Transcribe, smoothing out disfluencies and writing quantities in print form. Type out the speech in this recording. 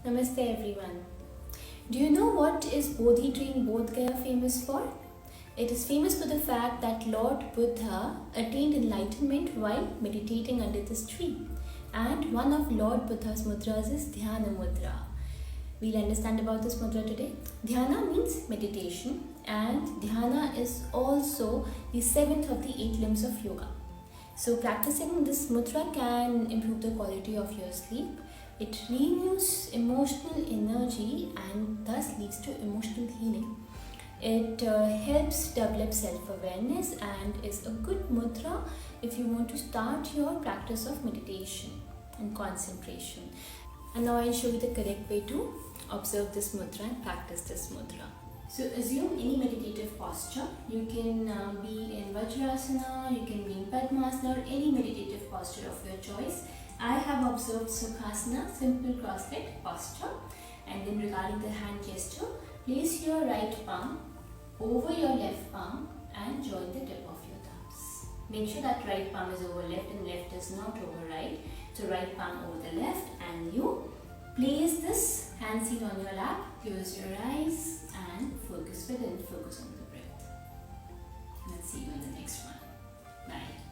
Namaste everyone. Do you know what is Bodhi tree in Bodh Gaya famous for? It is famous for the fact that Lord Buddha attained enlightenment while meditating under this tree. And one of Lord Buddha's mudras is Dhyana Mudra. We'll understand about this mudra today. Dhyana means meditation, and Dhyana is also the seventh of the 8 limbs of yoga. So practicing this mudra can improve the quality of your sleep. It renews emotional energy and thus leads to emotional healing. It helps develop self-awareness and is a good mudra if you want to start your practice of meditation and concentration. And now I'll show you the correct way to observe this mudra and practice this mudra. So assume any meditative posture. You can be in Vajrasana, you can be in Padmasana, or any meditative posture of your choice. I have observed Sukhasana, simple cross-legged posture. And then regarding the hand gesture, place your right palm over your left palm and join the tip of your thumbs. Make sure that right palm is over left and left is not over right. So right palm over the left, and you place this hand seat on your lap, close your eyes and focus within, focus on the breath. Let's see you in the next one. Bye.